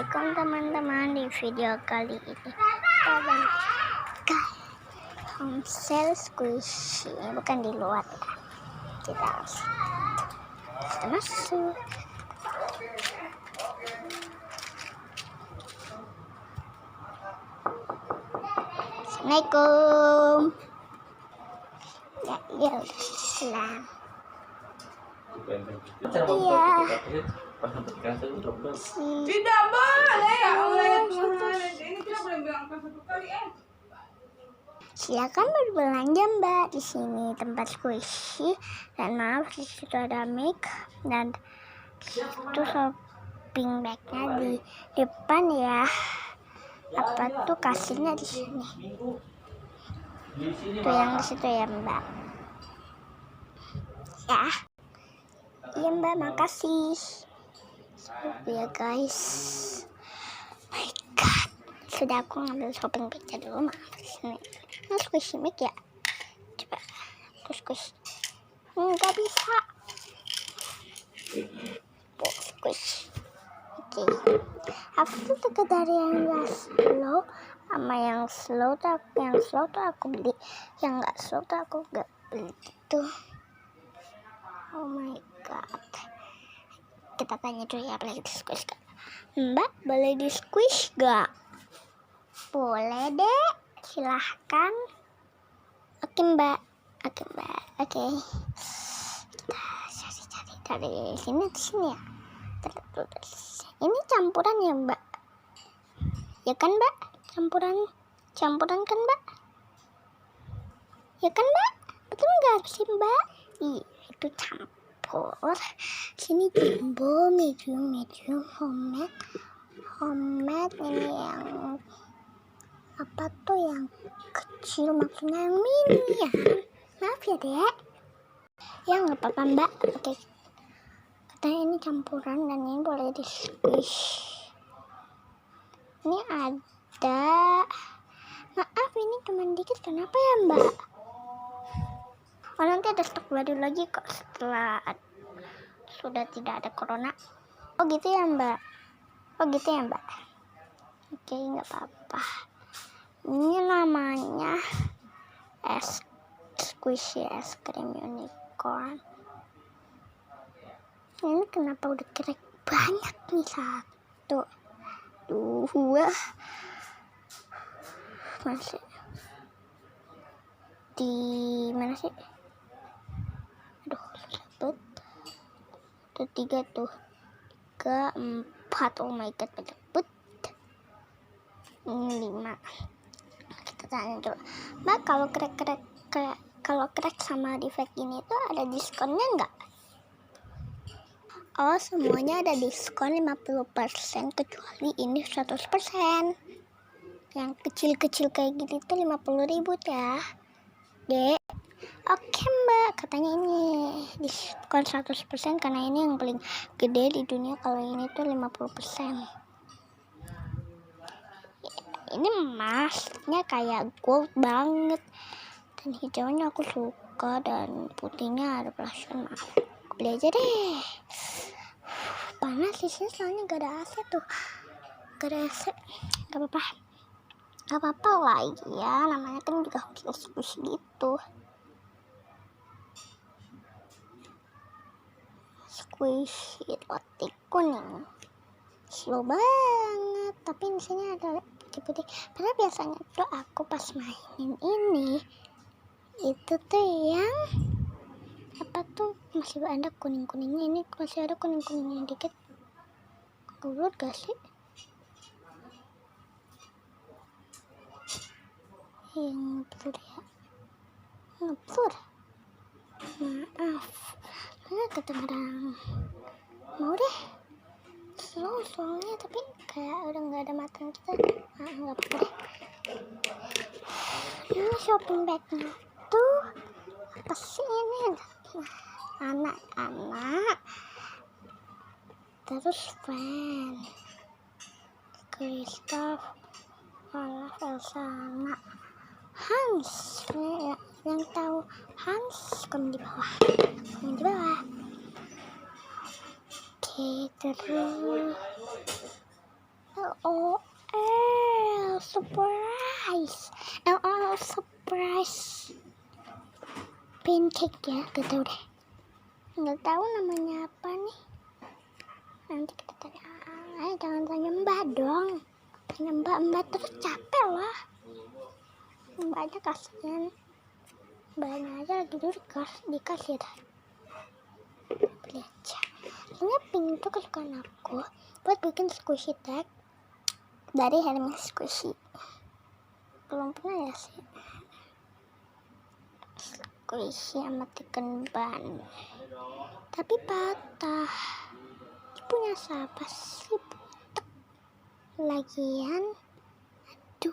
Assalamualaikum teman-teman. Di video kali ini kita bangkai Homestay Squishy, bukan di luar ya. Kita masuk. Assalamualaikum. Ya udah selang. Iya. Tidak boleh ya Allah Tuhan. Ini tidak boleh bilang satu kali Silakan berbelanja Mbak, di sini tempat squishy. Dan maaf, di situ ada mic dan itu shopping bagnya di depan ya. Apa tuh kasirnya di sini? Tuh yang di situ ya Mbak. Ya. Iya Mbak, makasih. Ya guys. My God. Sudah aku ngambil shopping bagnya dulu, maaf di sini. Nah, squishy mic ya. Coba aku squish. Nggak bisa. Squish. Oke. Aku tuh dekat dari yang gak slow sama yang slow tuh aku beli. Yang nggak slow tuh aku nggak beli gitu. Oh my God. Kita tanya dulu ya, boleh di squish gak? Mbak, boleh di squish gak? Boleh deh, silahkan. Oke Mbak. Oke. Kita cari dari sini ke sini ya. Ini campuran ya Mbak? Ya kan Mbak? Campuran kan Mbak? Ya kan Mbak? Betul nggak sih Mbak? Iya, itu campur. Sini jumbo, medium, homemade. Ini yang apa tuh yang kecil, maksudnya yang mini ya. Maaf ya Dek. Ya nggak apa-apa Mbak. Oke. Katanya ini campuran dan ini boleh di squish. Ini ada. Maaf ini cuma dikit, kenapa ya Mbak? Oh nanti ada stok baru lagi kok setelah sudah tidak ada corona. Oh gitu ya Mbak. Oke, nggak apa-apa. Ini namanya es squishy es krim unicorn. Ini kenapa udah kerek banyak nih? 1, 2, masih di mana sih? Aduh, sebut. Tuh 3 tuh. 3, 4. Oh my God, betul. Ini 5. Kita tanya dulu. Mbak, kalau crack sama defect ini tuh ada diskonnya nggak? Oh, semuanya ada diskon 50% kecuali ini 100%. Yang kecil-kecil kayak gini tuh 50.000 ya. Dek. Oke Mbak, katanya ini diskon 100% karena ini yang paling gede di dunia. Kalau ini tuh 50%. Ini emasnya kayak gold banget. Dan hijaunya aku suka dan putihnya ada blushnya. Maaf, aku beli aja deh. Panas di sini soalnya gak ada AC tuh. Gak ada AC. Gak apa-apa lah ya. Namanya kan juga squishy gitu. Squishy roti kuning. Slow banget. Tapi di sini ada putih-putih. Padahal biasanya tuh aku pas mainin ini itu tuh yang apa tuh masih ada kuning-kuningnya. Ini masih ada kuning-kuningnya dikit. Keluar gak sih? Ngeblur ya. Maaf. Nggak kedengeran. Mau deh. Soalnya tapi kayak udah nggak ada matang kita. Nggak apa-apa deh. Ini shopping bagnya tuh apa sih ini? Anak-anak. Terus fan. Kristoff. Olaf, Elsa, Hans. Yang tahu Hans komen di bawah. Oke, terus LOL, surprise. LOL, surprise. Pancake ya, gak tahu deh. Nggak tahu namanya apa nih. Nanti kita tanya. Jangan tanya Mbak dong. Tanya Mbak terus capek lah. Mbaknya kasihan. Mbaknya aja lagi duduk di kasir. Beli aja. Ini pink itu kesukaan aku buat bikin squishy tag dari Hermes Squishy. Belum pernah ya sih. Squishy sama chicken bun. Tapi patah. Ini punya siapa sih? Butek. Lagian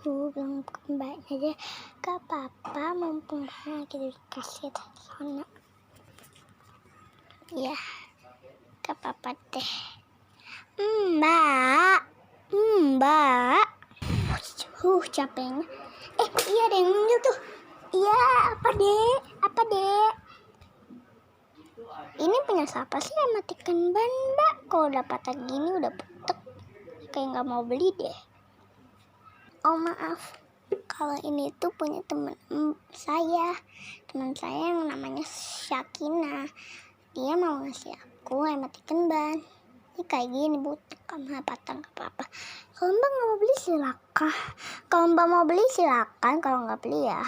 belum kembali aja. Gak apa-apa, mumpung lagi dikasih sana. Ya, gak apa-apa deh. Mbak. Capeknya. Iya ada yang nunjuk tuh. Iya, apa dek? Ini punya siapa sih sama chicken bun, Mbak? Kalau udah patah gini udah butek. Kayak nggak mau beli deh. Oh maaf, kalau ini tuh punya teman saya yang namanya Syakina. Dia mau ngasih aku sama chicken bun. Ini kayak gini butek sama patah nggak apa-apa. Kalau Mbak nggak mau beli silakan. Kalau Mbak mau beli silakan. Kalau nggak beli ya,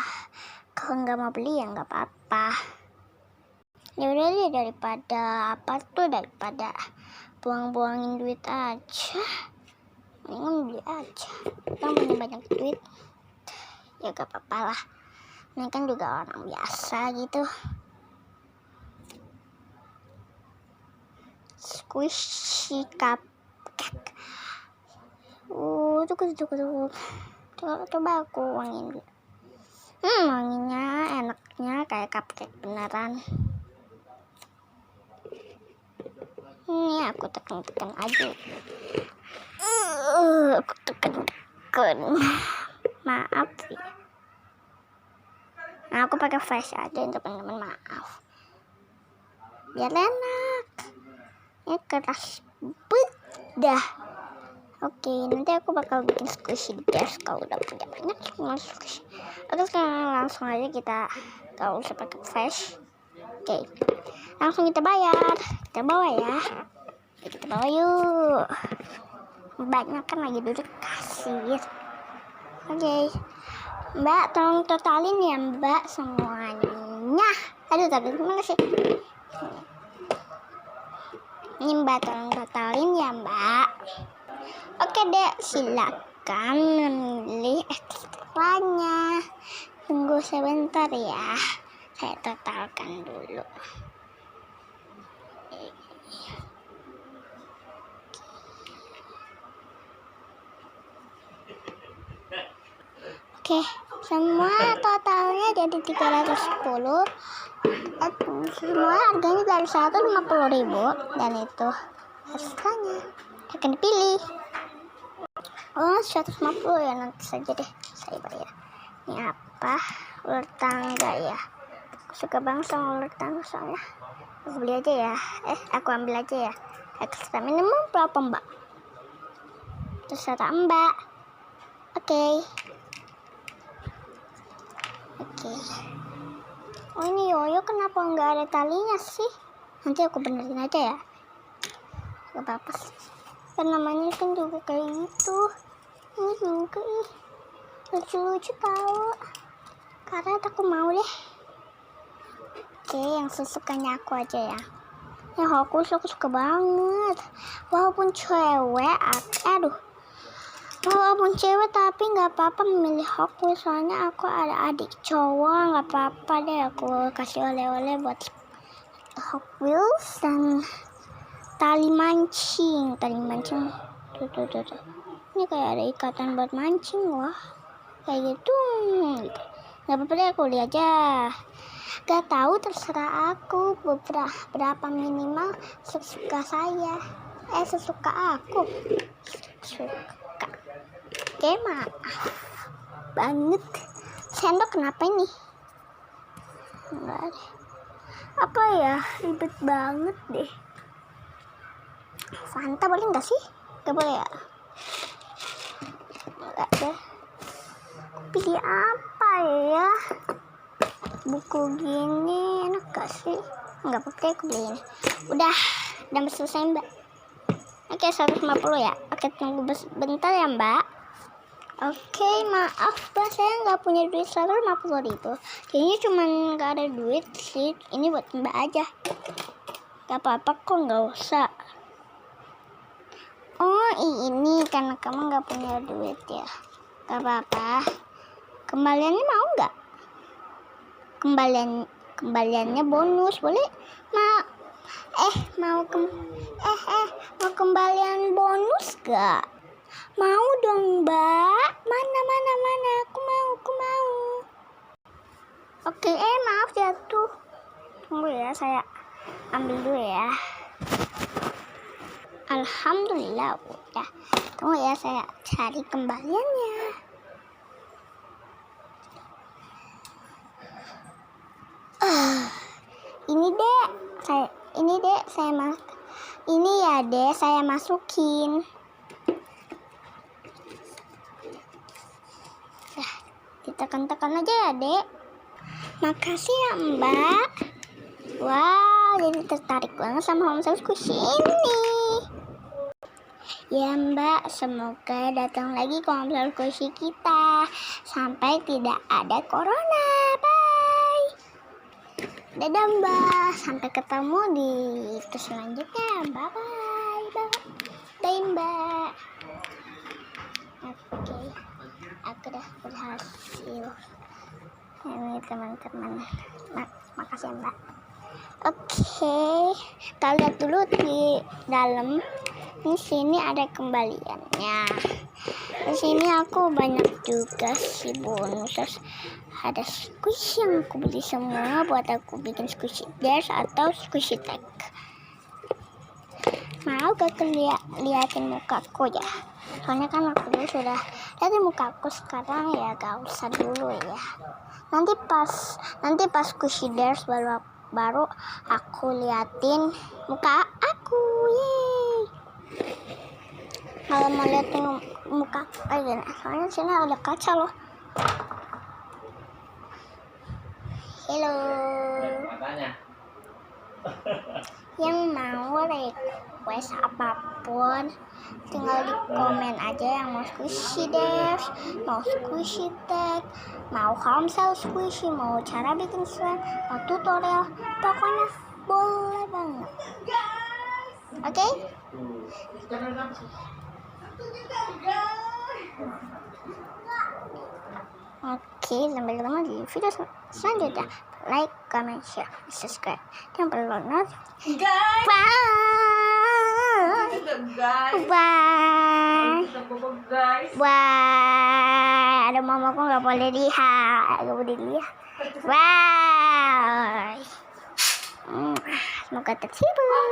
kalau nggak mau beli ya nggak apa-apa. Ya udah deh, daripada buang-buangin duit aja. Mendingan beli aja. Kita punya banyak duit. Ya gak apa-apa lah. Ini kan juga orang biasa gitu. Squishy cupcake. Tunggu. Coba aku wangiin dulu. Wanginya enaknya kayak cupcake beneran. Ini aku tekan aja. Aku tekan. Maaf ya. Nah, aku pakai flash aja teman-teman, maaf. Biar enak. Ini keras dah. Oke, nanti aku bakal bikin squishy gas kalau udah punya banyak semua squishy. Oke, sekarang langsung aja kita gak usah pakai flash. Oke, langsung kita bayar. Kita bawa ya. Kita bawa yuk. Mbaknya kan lagi duduk kasir. Oke. Mbak, tolong totalin ya Mbak semuanya. Aduh, tapi gimana sih? Ini Mbak, tolong totalin ya Mbak. Oke deh, silakan memilih ekstranya. Tunggu sebentar ya. Saya totalkan dulu. Oke, semua totalnya jadi 310. Semua harganya dari 150.000 dan itu ekstranya akan dipilih. Oh, 150 ya, nanti saja deh saya bayar. Ini apa? Ular tangga ya. Aku suka banget sama ular tangga soalnya. Aku beli aja ya. Aku ambil aja ya. Ekstra minimum berapa Mbak? Terserah Mbak. Oke. Oh, ini yoyo kenapa nggak ada talinya sih? Nanti aku benerin aja ya. Gak apa-apa sih. Kan namanya kan juga kayak gitu. Ini juga lucu-lucu tahu. Karena aku mau deh. Oke, yang sesukanya aku aja ya. Yang aku suka banget. Walaupun cewek, walaupun cewek tapi nggak apa-apa memilih Hot Wheels, soalnya aku ada adik cowok, nggak apa-apa deh aku kasih oleh-oleh buat Hot Wheels dan tali mancing tuh. Ini kayak ada ikatan buat mancing, wah kayak gitu. Nggak apa-apa deh, aku lihat aja. Gak tahu, terserah aku berapa minimal sesuka saya. Sesuka aku. Oke, maaf banget. Sendok kenapa ini? Enggak deh. Apa ya? Ribet banget deh. Fanta boleh nggak sih? Gak boleh ya? Beli apa ya? Buku gini enak gak sih? Enggak apa-apa, aku beli ini. Udah selesai Mbak. Oke, 150 ya. Oke, tunggu bentar ya Mbak. Oke, maaf Mbak, saya nggak punya duit 150.000. Kayaknya cuma nggak ada duit sih. Ini buat Mbak aja. Gak apa-apa kok, nggak usah. Oh ini karena kamu nggak punya duit ya. Gak apa-apa. Kembaliannya mau nggak? Kembaliannya bonus boleh? Mau kembalian bonus gak? Mau dong Mbak. Mana aku mau. Oke, maaf jatuh. Tunggu ya, saya ambil dulu ya. Alhamdulillah udah. Tunggu ya, saya cari kembaliannya. Saya masukin. Nah, ditekan-tekan aja ya Dek. Makasih ya Mbak. Wow, jadi tertarik banget sama Homestyle Squishy ini. Ya Mbak, semoga datang lagi ke Homestyle Squishy kita sampai tidak ada corona. Bye. Dadah Mbak, sampai ketemu di video selanjutnya. Bye Mbak. Oke, aku udah berhasil. Ini teman-teman, makasih Mbak. Oke, kita lihat dulu di dalam. Di sini ada kembaliannya. Di sini aku banyak juga sih bonus. Terus ada squishy yang aku beli semua buat aku bikin squishy dash atau squishy tag. Mau gak liatin mukaku ya? Soalnya kan aku dulu sudah liatin mukaku, sekarang ya gak usah dulu ya. Nanti pas squishy dash baru aku liatin muka aku. Yeay. Kalau mau liatin muka aja, soalnya sini ada kaca loh. Halo. Yang mau request apapun tinggal di komen aja, yang mau squishy dash, mau squishy tag, mau Homestyle Squishy, mau cara bikin slime, mau tutorial, pokoknya boleh banget. Oke? Oke, sampai ketemu di video selanjutnya. Like, comment, share, subscribe, dan perlu notifikasi. Bye. Ada mamaku nggak boleh lihat. Bye. Semoga terhibur.